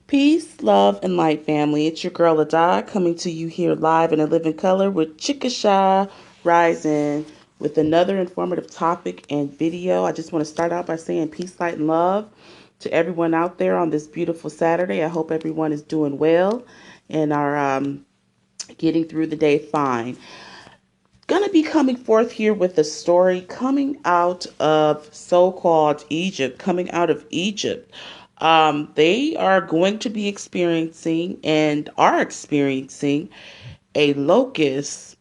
Peace, love, and light, family. It's your girl Adai coming to you here live in a living color with Chickasha Rising with another informative topic and video. I just want to start out by saying peace, light, and love to everyone out there on this beautiful Saturday. I hope everyone is doing well and are getting through the day fine. Gonna be coming forth here with a story coming out of so-called Egypt, coming out of Egypt. They are going to be experiencing and are experiencing a locust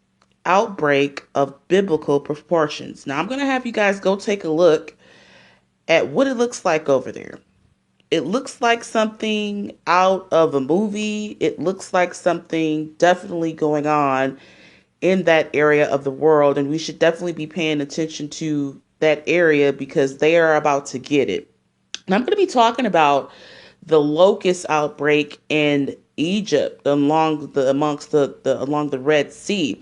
outbreak of biblical proportions. Now, I'm going to have you guys go take a look at what it looks like over there. It looks like something out of a movie. It looks like something definitely going on in that area of the world, and we should definitely be paying attention to that area because they are about to get it. And I'm going to be talking about the locust outbreak in Egypt along the Red Sea.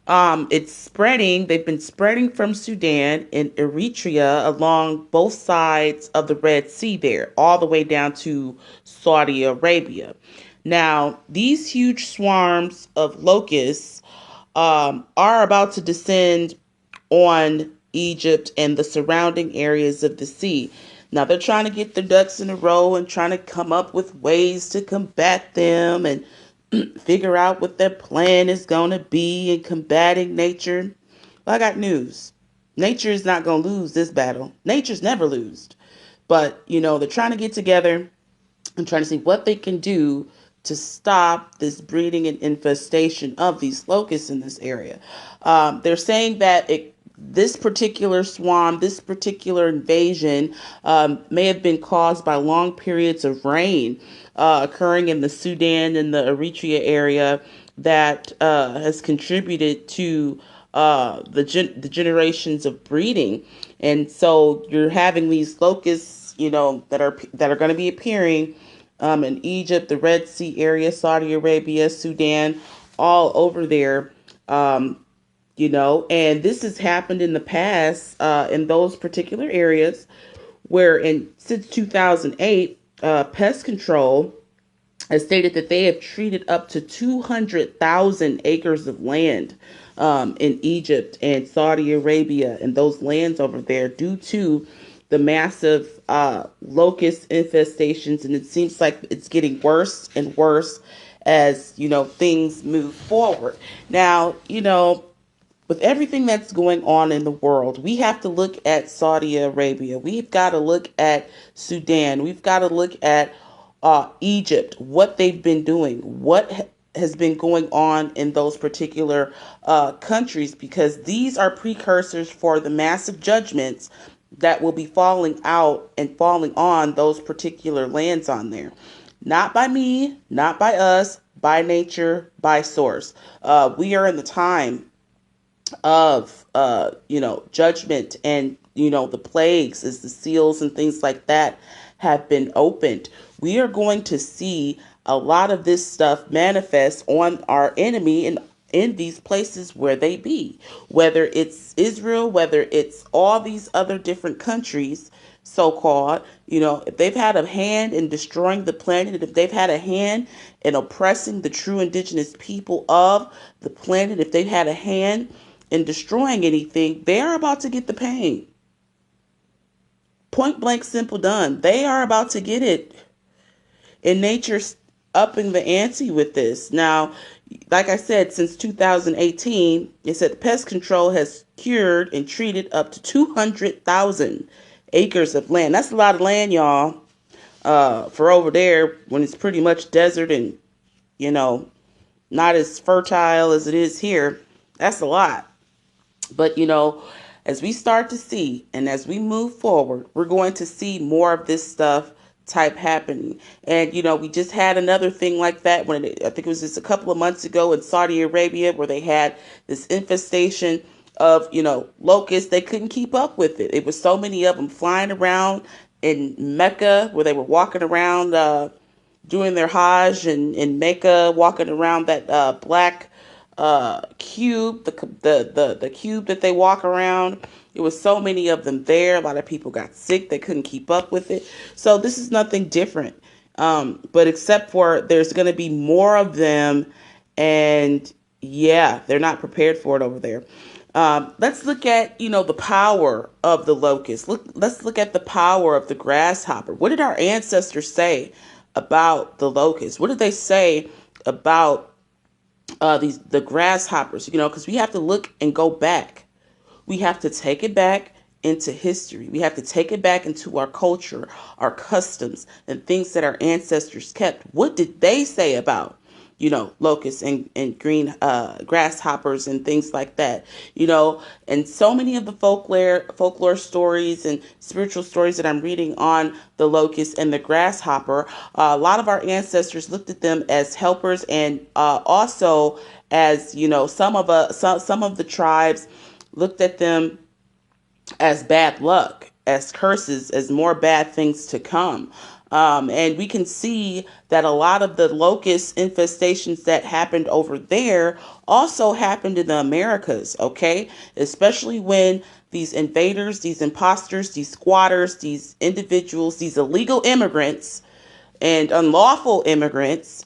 It's spreading. They've been spreading from Sudan and Eritrea along both sides of the Red Sea there, all the way down to Saudi Arabia. Now, these huge swarms of locusts are about to descend on Egypt and the surrounding areas of the sea. Now they're trying to get their ducks in a row and trying to come up with ways to combat them and figure out what their plan is going to be in combating nature. Well, I got news. Nature is not going to lose this battle. Nature's never lost. But, they're trying to get together and trying to see what they can do to stop this breeding and infestation of these locusts in this area. They're saying that this particular swarm, this particular invasion may have been caused by long periods of rain occurring in the Sudan and the Eritrea area that has contributed to the generations of breeding. And so you're having these locusts, that are going to be appearing in Egypt, the Red Sea area, Saudi Arabia, Sudan, all over there. And this has happened in the past in those particular areas where since 2008, pest control has stated that they have treated up to 200,000 acres of land in Egypt and Saudi Arabia and those lands over there due to the massive locust infestations. And it seems like it's getting worse and worse as, things move forward. Now, with everything that's going on in the world, we have to look at Saudi Arabia. We've got to look at Sudan. We've got to look at Egypt, what they've been doing, what has been going on in those particular countries, because these are precursors for the massive judgments that will be falling out and falling on those particular lands on there. Not by me, not by us, by nature, by source. We are in the time of judgment, and the plagues, as the seals and things like that have been opened. We are going to see a lot of this stuff manifest on our enemy in these places where they be, whether it's Israel, whether it's all these other different countries, so-called, if they've had a hand in destroying the planet, if they've had a hand in oppressing the true indigenous people of the planet, if they've had a hand in destroying anything, they're about to get the pain. Point blank, simple, done. They are about to get it. And nature's upping the ante with this. Now, like I said, since 2018, it said pest control has cured and treated up to 200,000 acres of land. That's a lot of land, y'all, for over there when it's pretty much desert and, not as fertile as it is here. That's a lot. But, as we start to see and as we move forward, we're going to see more of this stuff type happening. And, we just had another thing like that I think it was just a couple of months ago in Saudi Arabia, where they had this infestation of, locusts. They couldn't keep up with it. It was so many of them flying around in Mecca, where they were walking around doing their Hajj in Mecca, walking around that black cube, the cube that they walk around. It was so many of them there. A lot of people got sick. They couldn't keep up with it. So this is nothing different. But except for there's going to be more of them, and yeah, they're not prepared for it over there. Let's look at the power of the locust. Let's look at the power of the grasshopper. What did our ancestors say about the locust? What did they say about the grasshoppers? Because we have to look and go back. We have to take it back into history. We have to take it back into our culture, our customs, and things that our ancestors kept. What did they say about, locusts and green grasshoppers and things like that? And so many of the folklore stories and spiritual stories that I'm reading on the locust and the grasshopper, a lot of our ancestors looked at them as helpers, and also as some of the tribes looked at them as bad luck, as curses, as more bad things to come. And we can see that a lot of the locust infestations that happened over there also happened in the Americas, okay? Especially when these invaders, these imposters, these squatters, these individuals, these illegal immigrants and unlawful immigrants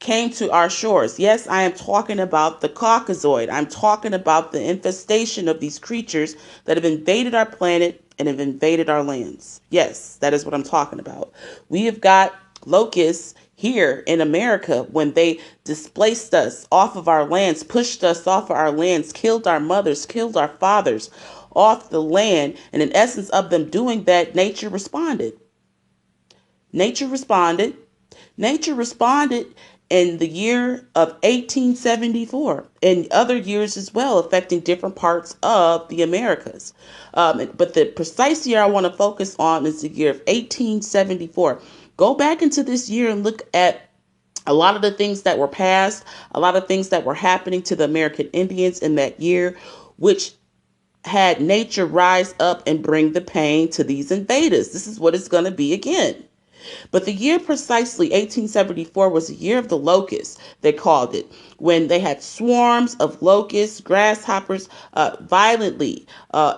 came to our shores. Yes, I am talking about the Caucasoid. I'm talking about the infestation of these creatures that have invaded our planet and have invaded our lands. Yes, that is what I'm talking about. We have got locusts here in America when they displaced us off of our lands, pushed us off of our lands, killed our mothers, killed our fathers off the land. And in essence of them doing that, nature responded. Nature responded. Nature responded in the year of 1874 and other years as well, affecting different parts of the Americas. But the precise year I want to focus on is the year of 1874. Go back into this year and look at a lot of the things that were passed, a lot of things that were happening to the American Indians in that year, which had nature rise up and bring the pain to these invaders. This is what it's going to be again. But the year precisely, 1874, was the year of the locusts, they called it, when they had swarms of locusts, grasshoppers, violently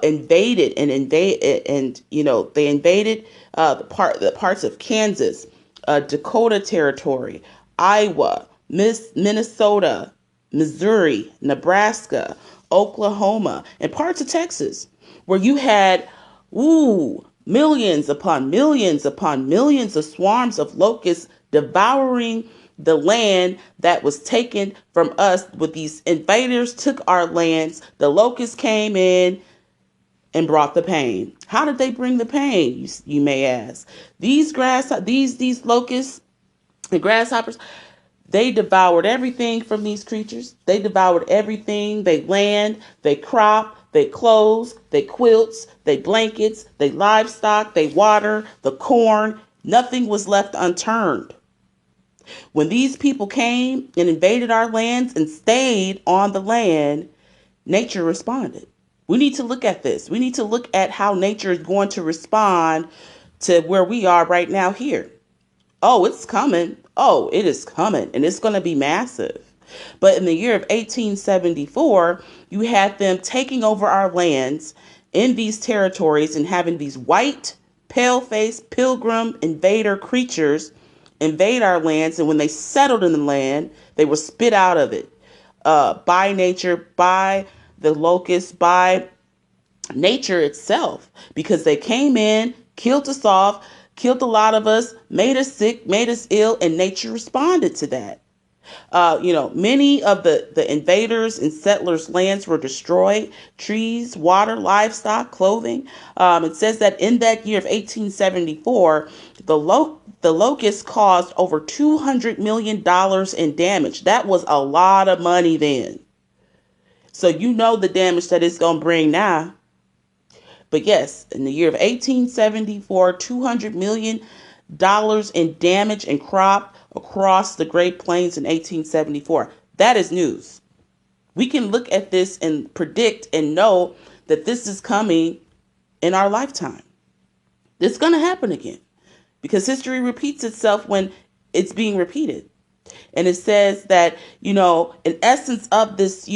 invaded they invaded the parts of Kansas, Dakota Territory, Iowa, Minnesota, Missouri, Nebraska, Oklahoma, and parts of Texas, where you had, millions upon millions upon millions of swarms of locusts devouring the land that was taken from us. With these invaders took our lands, the locusts came in and brought the pain. How did they bring the pain, you may ask? These locusts and grasshoppers, they devoured everything from these creatures. They devoured everything. They land, they crop, they clothes, they quilts, they blankets, they livestock, they water, the corn. Nothing was left unturned. When these people came and invaded our lands and stayed on the land, nature responded. We need to look at this. We need to look at how nature is going to respond to where we are right now here. Oh, it's coming. Oh, it is coming. And it's going to be massive. But in the year of 1874, you had them taking over our lands in these territories and having these white, pale-faced, pilgrim invader creatures invade our lands. And when they settled in the land, they were spit out of it by nature, by the locusts, by nature itself, because they came in, killed us off, killed a lot of us, made us sick, made us ill, and nature responded to that. Many of the invaders and settlers' lands were destroyed: trees, water, livestock, clothing. It says that in that year of 1874, the locusts caused over $200 million in damage. That was a lot of money then. So you know the damage that it's going to bring now. But yes, in the year of 1874, $200 million in damage and crop across the Great Plains in 1874. That is news. We can look at this and predict and know that this is coming in our lifetime. It's going to happen again, because history repeats itself when it's being repeated. And it says that, in essence of this,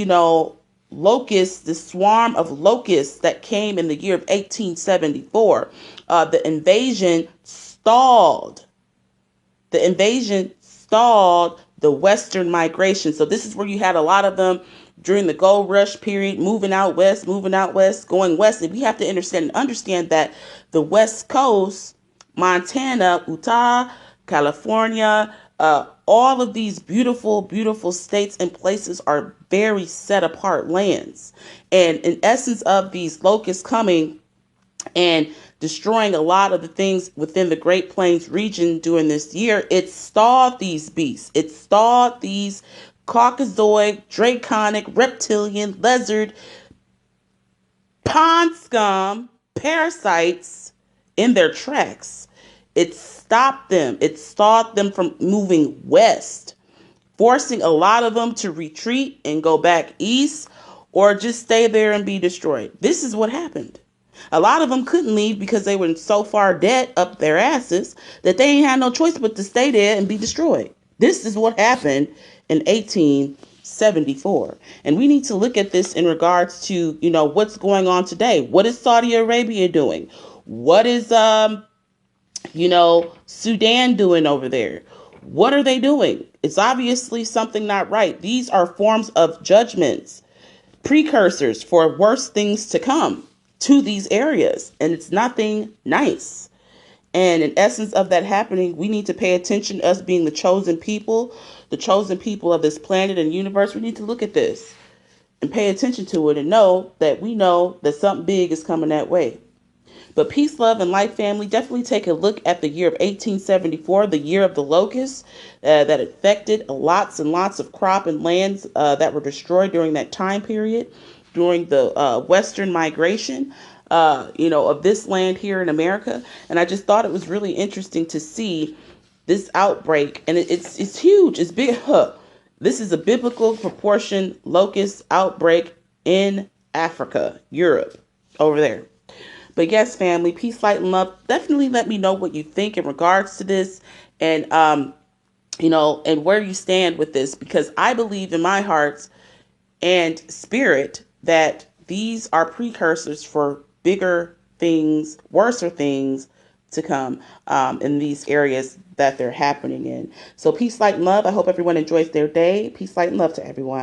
locusts, the swarm of locusts that came in the year of 1874, the invasion stalled The invasion stalled the Western migration. So this is where you had a lot of them during the gold rush period, moving out west, going west. And we have to understand that the West Coast, Montana, Utah, California, all of these beautiful, beautiful states and places are very set apart lands. And in essence of these locusts coming and destroying a lot of the things within the Great Plains region during this year, it stalled these beasts. It stalled these Caucasoid, draconic, reptilian, lizard, pond scum, parasites in their tracks. It stopped them. It stalled them from moving west, forcing a lot of them to retreat and go back east or just stay there and be destroyed. This is what happened. A lot of them couldn't leave because they were so far dead up their asses that they ain't had no choice but to stay there and be destroyed. This is what happened in 1874. And we need to look at this in regards to, what's going on today. What is Saudi Arabia doing? What is, Sudan doing over there? What are they doing? It's obviously something not right. These are forms of judgments, precursors for worse things to come to these areas, and it's nothing nice. And in essence of that happening, we need to pay attention, us being the chosen people of this planet and universe. We need to look at this and pay attention to it and know that something big is coming that way. But peace, love, and life, family, definitely take a look at the year of 1874, the year of the locusts, that affected lots and lots of crop and lands that were destroyed during that time period, during the Western migration, of this land here in America. And I just thought it was really interesting to see this outbreak. And it's huge. It's big. This is a biblical proportion locust outbreak in Africa, Europe, over there. But yes, family, peace, light, and love. Definitely let me know what you think in regards to this, and and where you stand with this, because I believe in my heart and spirit that these are precursors for bigger things, worser things to come in these areas that they're happening in. So peace, light, and love. I hope everyone enjoys their day. Peace, light, and love to everyone.